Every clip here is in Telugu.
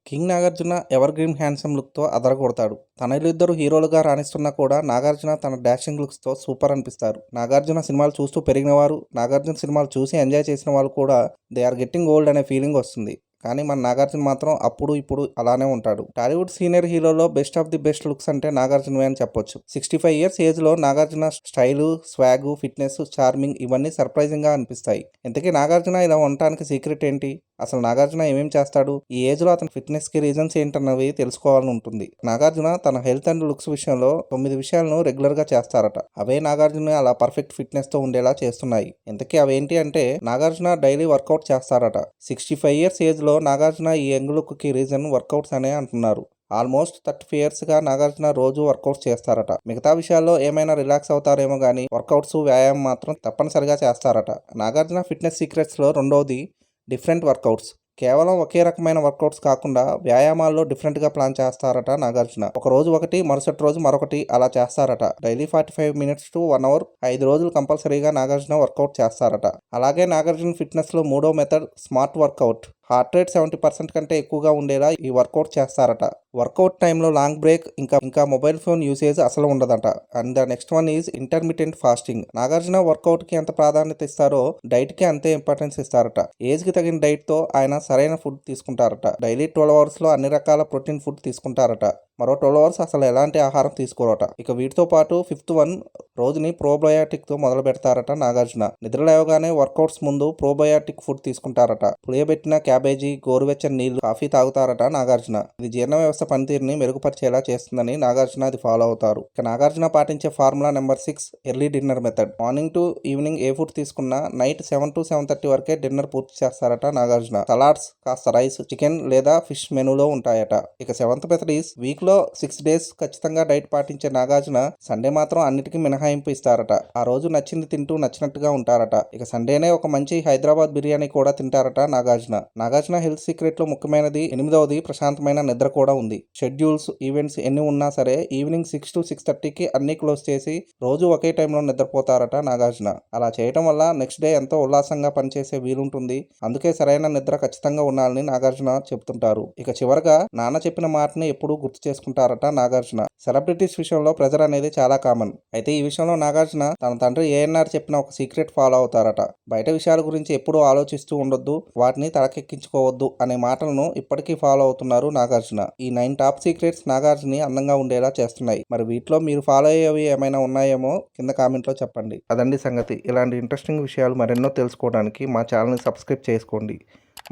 King Nagarjuna ever green handsome లుక్తో అదరగొడతాడు. తనలిద్దరు హీరోలుగా రాణిస్తున్నా కూడా నాగార్జున తన డాషింగ్ లుక్స్తో సూపర్ అనిపిస్తారు. నాగార్జున సినిమాలు చూస్తూ పెరిగిన వారు, నాగార్జున సినిమాలు చూసి ఎంజాయ్ చేసిన వాళ్ళు కూడా దే ఆర్ గెట్టింగ్ ఓల్డ్ అనే ఫీలింగ్ వస్తుంది. కానీ మన నాగార్జున మాత్రం అప్పుడు ఇప్పుడు అలానే ఉంటాడు. టాలీవుడ్ సీనియర్ హీరోలో best of the best looks అంటే నాగార్జునవే అని చెప్పొచ్చు. 65 ఇయర్స్ ఏజ్లో Nagarjuna style, swag, fitness, charming ఇవన్నీ సర్ప్రైజింగ్గా అనిపిస్తాయి. ఇంతకీ నాగార్జున ఇలా ఉండటానికి సీక్రెట్ ఏంటి? అసలు నాగార్జున ఏమేం చేస్తాడు? ఈ ఏజ్లో అతని ఫిట్నెస్కి రీజన్స్ ఏంటన్నవి తెలుసుకోవాలని ఉంటుంది. నాగార్జున తన హెల్త్ అండ్ లుక్స్ విషయంలో 9 విషయాలను రెగ్యులర్గా చేస్తారట. అవే నాగార్జున అలా పర్ఫెక్ట్ ఫిట్నెస్తో ఉండేలా చేస్తున్నాయి. ఇంతకీ అవేంటి అంటే నాగార్జున డైలీ వర్కౌట్ చేస్తారట. 65 ఇయర్స్ ఏజ్లో నాగార్జున ఈ యంగ్ లుక్కి రీజన్ వర్కౌట్స్ అనే అంటున్నారు. ఆల్మోస్ట్ 35 ఇయర్స్గా నాగార్జున రోజు వర్కౌట్స్ చేస్తారట. మిగతా విషయాల్లో ఏమైనా రిలాక్స్ అవుతారేమో కానీ వర్కౌట్స్, వ్యాయామం మాత్రం తప్పనిసరిగా చేస్తారట. నాగార్జున ఫిట్నెస్ సీక్రెట్స్లో రెండవది డిఫరెంట్ వర్కౌట్స్. కేవలం ఒకే రకమైన వర్కౌట్స్ కాకుండా వ్యాయామాల్లో డిఫరెంట్గా ప్లాన్ చేస్తారట నాగార్జున. ఒక రోజు ఒకటి, మరుసటి రోజు మరొకటి అలా చేస్తారట. డైలీ 45 మినిట్స్ టు 1 అవర్ 5 రోజులు కంపల్సరీగా నాగార్జున వర్కౌట్ చేస్తారట. అలాగే నాగార్జున ఫిట్నెస్లో మూడో method smart workout. Heart rate 70% కంటే ఎక్కువగా ఉండేలా ఈ వర్కౌట్ చేస్తారట. వర్కౌట్ టైంలో లాంగ్ బ్రేక్ ఇంకా మొబైల్ ఫోన్ యూసేజ్ అసలు ఉండదట. And the next one is intermittent fasting. Nagarjuna వర్కౌట్కి ఎంత ప్రాధాన్యత ఇస్తారో డైట్కి అంతే ఇంపార్టెన్స్ ఇస్తారట. ఏజ్కి తగిన డైట్తో ఆయన సరైన ఫుడ్ తీసుకుంటారట. డైలీ 12 అవర్స్లో అన్ని రకాల ప్రోటీన్ ఫుడ్ తీసుకుంటారట. మరో 12 అవర్స్ అసలు ఎలాంటి ఆహారం తీసుకోరట. ఇక వీటితో పాటు ఫిఫ్త్ వన్, రోజుని ప్రోబయాటిక్తో మొదలు పెడతారట నాగార్జున. నిద్ర లేవగానే వర్కౌట్స్ ముందు ప్రోబయాటిక్ ఫుడ్ తీసుకుంటారట. పులియబెట్టిన క్యాబేజీ, గోరువెచ్చని నీళ్లు, కాఫీ తాగుతారట నాగార్జున. ఇది జీర్ణ వ్యవస్థ పనితీరుని మెరుగుపరిచేలా చేస్తుందని నాగార్జున అది ఫాలో అవుతారు. ఇక నాగార్జున పాటించే formula number 6 early dinner method. Morning to evening A food తీసుకున్నా నైట్ 7 to 7:30 వరకే డిన్నర్ పూర్తి చేస్తారట నాగార్జున. సలాడ్స్, కాస్త రైస్, చికెన్ లేదా ఫిష్ మెనూలో ఉంటాయట. ఇక 7th మెథడ్ ఈస్ వీక్లో 6 days ఖచ్చితంగా డైట్ పాటించే నాగార్జున సండే మాత్రం అన్నిటికీ మినహాయింపు ఇస్తారట. ఆ రోజు నచ్చింది తింటూ నచ్చినట్టుగా ఉంటారట. ఇక సండేనే ఒక మంచి హైదరాబాద్ బిర్యానీ కూడా తింటారట నాగార్జున. నాగార్జున హెల్త్ సీక్రెట్ లో ముఖ్యమైనది 8వది ప్రశాంతమైన నిద్ర కూడా ఉంది. షెడ్యూల్స్, ఈవెంట్స్ ఎన్ని ఉన్నా సరే ఈవినింగ్ 6 to 6:30కి అన్ని క్లోజ్ చేసి రోజు ఒకే టైంలో నిద్రపోతారట నాగార్జున. అలా చేయటం వల్ల నెక్స్ట్ డే ఎంతో ఉల్లాసంగా పనిచేసే వీలుంటుంది. అందుకే సరైన నిద్ర ఖచ్చితంగా ఉండాలని నాగార్జున చెప్తుంటారు. ఇక చివరగా నాన్న చెప్పిన మాటని ఎప్పుడూ గుర్తు చేసుకుంటారట నాగార్జున. సెలబ్రిటీస్ విషయంలో ప్రెజర్ అనేది చాలా కామన్. అయితే ఈ విషయంలో నాగార్జున తన తండ్రి ఏఎన్ఆర్ చెప్పిన ఒక సీక్రెట్ ఫాలో అవుతారట. బయట విషయాల గురించి ఎప్పుడూ ఆలోచిస్తూ ఉండొద్దు, వాటిని తలకెక్కించుకోవద్దు అనే మాటలను ఇప్పటికీ ఫాలో అవుతున్నారు నాగార్జున. ఈ 9 టాప్ సీక్రెట్స్ నాగార్జుని అందంగా ఉండేలా చేస్తున్నాయి. మరి వీటిలో మీరు ఫాలో అయ్యేవి ఏమైనా ఉన్నాయేమో కింద కామెంట్లో చెప్పండి. అదండి సంగతి. ఇలాంటి ఇంట్రెస్టింగ్ విషయాలు మరెన్నో తెలుసుకోవడానికి మా ఛానల్ని సబ్స్క్రైబ్ చేసుకోండి.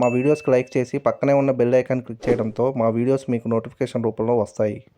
మా వీడియోస్కి లైక్ చేసి పక్కనే ఉన్న బెల్ ఐకాన్ క్లిక్ చేయడంతో మా వీడియోస్ మీకు నోటిఫికేషన్ రూపంలో వస్తాయి.